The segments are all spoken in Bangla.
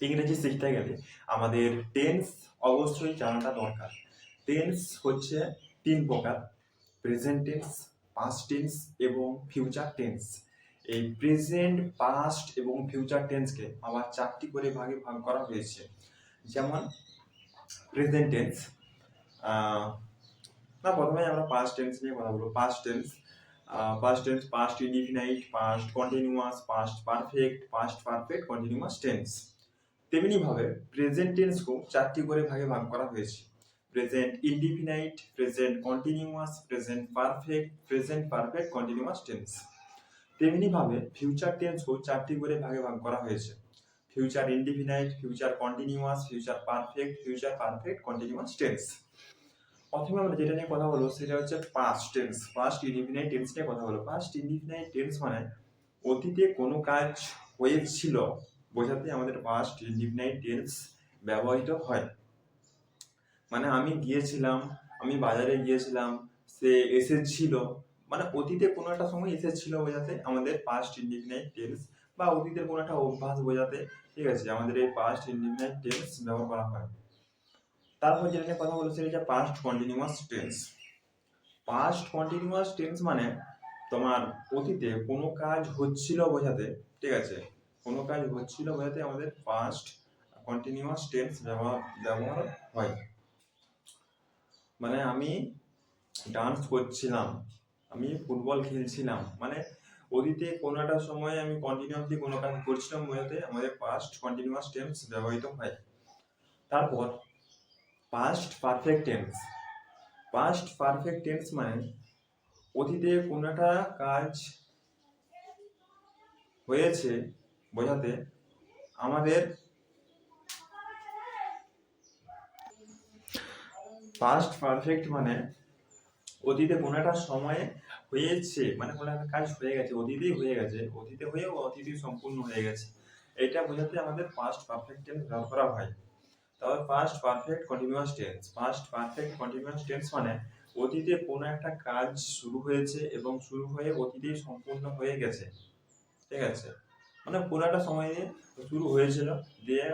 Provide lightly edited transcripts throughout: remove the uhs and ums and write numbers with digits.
ইংরেজি শিখতে গেলে আমাদের টেন্স অবশ্যই জানাটা দরকার। টেন্স হচ্ছে 3 প্রকার: প্রেজেন্ট টেন্স, পাস্ট টেন্স এবং ফিউচার টেন্স। এই প্রেজেন্ট, পাস্ট এবং ফিউচার টেন্সকে আবার 4টি করে ভাগে ভাগ করা হয়েছে। যেমন প্রেজেন্ট টেন্স, না প্রথমে আমরা পাস্ট টেন্স নিয়ে কথা বলবো। Past tense past indefinite, past continuous, past perfect, past perfect continuous tense. তেমনি ভাবে প্রেজেন্ট টেন্সকেও 4টি করে ভাগে ভাগ করা হয়েছে: present indefinite, present continuous, present perfect, present perfect continuous tense. তেমনি ভাবে ফিউচার টেন্সকেও 4টি করে ভাগে ভাগ করা হয়েছে: future indefinite, future continuous, future perfect, future perfect continuous tense. প্রথমে আমরা যেটা নিয়ে কথা বলবো সেটা হচ্ছে past tense, past indefinite tense নিয়ে কথা বলবো। পাস্ট ইনডিফিনাইট টেন্স মানে অতীতে কোনো কাজ হয়েছিল বোঝাতে আমাদের পাস্ট ইনডিফিনাইট টেন্স ব্যবহৃত হয়। মানে আমি গিয়েছিলাম, আমি বাজারে গিয়েছিলাম, সে এসেছিল, মানে অতীতে কোনো একটা সময় এসেছিল বোঝাতে আমাদের পাস্ট ইনডিফিনাইট টেন্স, বা অতীতের কোনো একটা অভ্যাস বোঝাতে, ঠিক আছে, আমাদের এই পাস্ট ইনডিফিনাইট টেন্স ব্যবহার করা হয়। তারপর যেটা নিয়ে কথা বলছি সেটা past continuous tense. Past continuous tense মানে তোমার অতীতে কোনো কাজ হচ্ছিল বোঝাতে, ঠিক আছে, কোনো কাজ হচ্ছিল বোঝাতে আমাদের পাস্ট কন্টিনিউয়াস টেন্স ব্যবহার হয়। মানে আমি ডান্স করছিলাম, আমি ফুটবল খেলছিলাম, মানে অতীতে কোনো একটা সময় আমি কন্টিনিউয়াসলি কোনো কাজ করছিলাম বোঝাতে আমাদের পাস্ট কন্টিনিউয়াস টেন্স ব্যবহৃত হয়। তারপর past perfect tense. Past perfect tense মানে অতীতে কোনো একটা কাজ হয়েছে বোঝাতে আমাদের পাস্ট পারফেক্ট মানে অতীতে কোনো একটা সময়ে হয়েছে, মানে কোনো একটা কাজ হয়ে গেছে, অতীতেই হয়ে গেছে, অতীতে হয়েও অতীতেই সম্পূর্ণ হয়ে গেছে, এটা বোঝাতে আমাদের পাস্ট পারফেক্ট টেন্স ব্যবহার করা হয়। তাহলে past perfect continuous tense. Past perfect continuous tense মানে অতীতে কোনো একটা কাজ শুরু হয়েছে এবং শুরু হয়ে অতীতেই সম্পূর্ণ হয়ে গেছে, ঠিক আছে, মানে কোনো একটা সময়ে শুরু হয়েছিল দিয়ে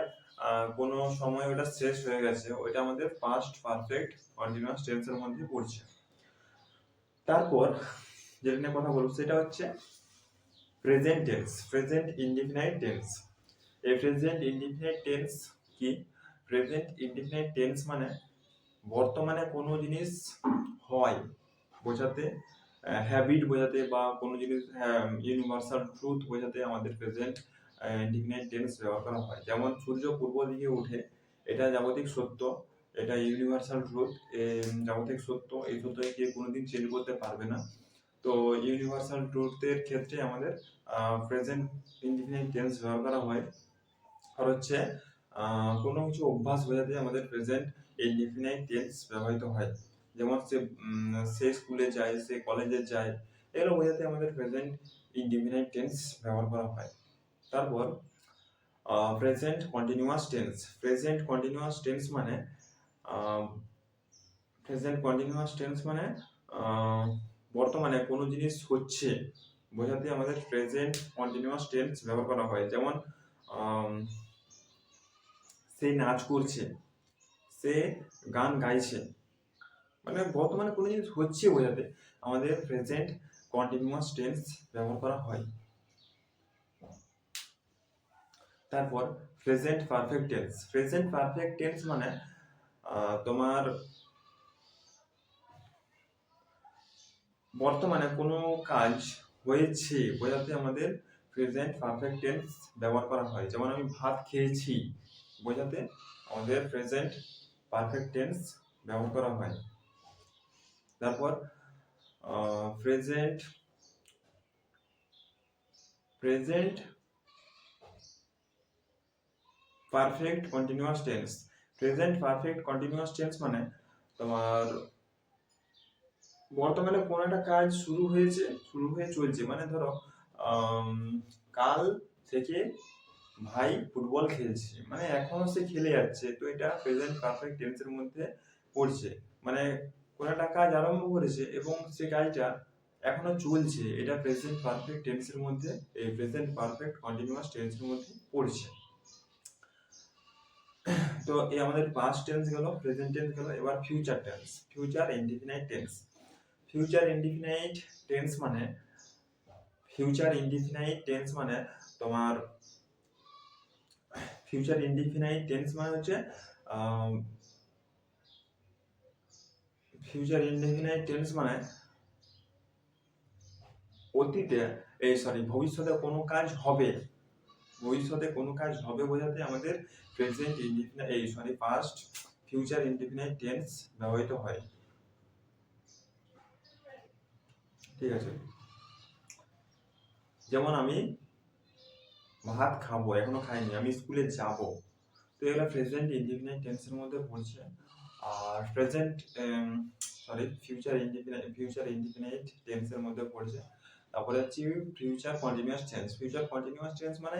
কোনো সময় ওটা শেষ হয়ে গেছে, ওইটা আমাদের পাস্ট পারফেক্ট কন্টিনিউয়াস টেন্সের মধ্যে পড়ছে। তারপর যেটা নিয়ে কথা বলবো সেটা হচ্ছে present tense, present indefinite tense. এই প্রেজেন্ট ইনডিফিনাইট টেন্স কি? প্রেজেন্ট ইনডিফিনাইট টেন্স মানে বর্তমানে কোনো জিনিস হয় বোঝাতে, হ্যাবিট বোঝাতে, বা কোনো জিনিস ইউনিভার্সাল ট্রুথ বোঝাতে আমাদের প্রেজেন্ট ইনডিফিনাইট টেন্স ব্যবহার করা হয়। যেমন সূর্য পূর্ব দিকে ওঠে, এটা জাগতিক সত্য, এটা ইউনিভার্সাল ট্রুথ, জাগতিক সত্য, এই সত্যকে কেউ কোনোদিন চেঞ্জ করতে পারবে না। তো ইউনিভার্সাল ট্রুথের ক্ষেত্রে আমাদের প্রেজেন্ট ইনডিফিনাইট টেন্স ব্যবহার করা হয়। আর হচ্ছে কোনো কিছু অভ্যাস বোঝাতে আমাদের প্রেজেন্ট ইনডিফিনাইট টেন্স ব্যবহৃত হয়। যেমন সে স্কুলে যায়, সে কলেজে যায়, এগুলো বোঝাতে আমাদের প্রেজেন্ট ইনডিফিনাইট টেন্স ব্যবহার করা হয়। তারপর present continuous tense. Present continuous tense মানে প্রেজেন্ট কন্টিনিউয়াস টেন্স মানে বর্তমানে কোনো জিনিস হচ্ছে বোঝাতে আমাদের প্রেজেন্ট কন্টিনিউয়াস টেন্স ব্যবহার করা হয়। যেমন সে নাচ করছে, সে গান গাইছে, মানে বর্তমানে কোনো জিনিস হচ্ছে বোঝাতে আমাদের প্রেজেন্ট কন্টিনিউয়াস টেন্স ব্যবহার করা হয়। তারপর present perfect tense. Present perfect tense মানে তোমার বর্তমানে কোনো কাজ হয়েছে বোঝাতে আমাদের প্রেজেন্ট পারফেক্ট টেন্স ব্যবহার করা হয়। যেমন আমি ভাত খেয়েছি বোঝাতে আমাদের প্রেজেন্ট পারফেক্ট টেন্স ব্যবহার করা হয়। তারপর present perfect continuous tense. Present perfect continuous tense মানে তোমার বর্তমানে কোনো একটা কাজ শুরু হয়েছে, শুরু হয়ে চলছে, মানে ধরো কাল থেকে ভাই ফুটবল খেলছে, মানে এখনো সে খেলে যাচ্ছে, তো এটা প্রেজেন্ট পারফেক্ট টেন্সের মধ্যে পড়ছে। মানে কোনো একটা কাজ আরম্ভ করেছে এবং সে কাজটা এখনো চলছে, এটা প্রেজেন্ট পারফেক্ট টেন্সের মধ্যে, এই প্রেজেন্ট পারফেক্ট কন্টিনিউয়াস টেন্সের মধ্যে পড়ছে। তো এই আমাদের পাস্ট টেন্স গেল, প্রেজেন্ট টেন্স গেল, এবার future tense, future indefinite tense. Future indefinite tense মানে, ফিউচার ইনডিফিনাইট টেন্স মানে তোমার, ফিউচার ইনডিফিনাইট টেন্স মানে হচ্ছে ফিউচার ইনডিফিনাইট টেন্স মানে অতীতে ভবিষ্যতে কোনো কাজ হবে, ভবিষ্যতে কোনো কাজ হবে বোঝাতে আমাদের present indefinite past future indefinite tense ব্যবহৃত হয়। ঠিক আছে, যেমন আমি ভাত খাবো, এখনো খাইনি, আমি স্কুলে যাব, তো এগুলো প্রেজেন্ট ইনডিফিনাইট টেন্সের মধ্যে পড়ছে। আর ফিউচার ইনডিফিনাইট টেন্সের মধ্যে পড়ছে। তারপরে হচ্ছে future continuous tense. Future continuous tense মানে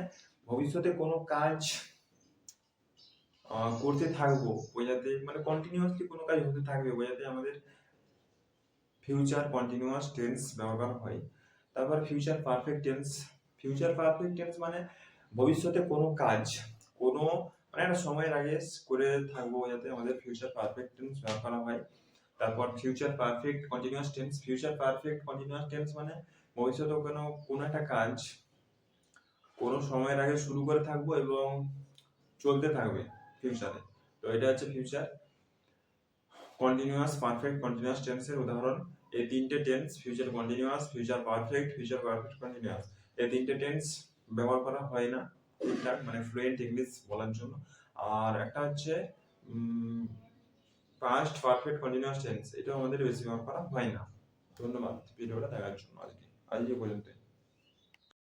ভবিষ্যতে কোনো কাজ করতে থাকবো বোঝাতে, মানে কন্টিনিউয়াসলি কোনো কাজ হতে থাকবে বোঝাতে আমাদের ফিউচার কন্টিনিউয়াস টেন্স ব্যবহার করা হয়। তারপর future perfect tense. Future perfect tense মানে ভবিষ্যতে কোনো কাজ, কোনো মানে একটা সময়ের আগে করে থাকবো যাতে আমাদের ফিউচার পারফেক্ট টেন্স ব্যবহার করা হয়। তারপর future perfect continuous tense. Future perfect continuous tense মানে ভবিষ্যতে কোনো একটা কাজ কোনো সময়ের আগে শুরু করে থাকবো এবং চলতে থাকবে ফিউচারে, তো এটা হচ্ছে ফিউচার কন্টিনিউয়াস পারফেক্ট কন্টিনিউয়াস টেন্সের উদাহরণ। এই তিনটে tense, future continuous, future perfect continuous, এই তিনটে টেন্স ব্যবহার করা হয় না ঠিকঠাক, মানে ফ্লুয়েন্ট ইংলিশ বলার জন্য। আর একটা হচ্ছে পাস্ট পারফেক্ট কন্টিনিউয়াস টেন্স, এটা আমাদের বেশি ব্যবহার করা হয় না। ধন্যবাদ ভিডিওটা দেখার জন্য, আজকে পর্যন্ত।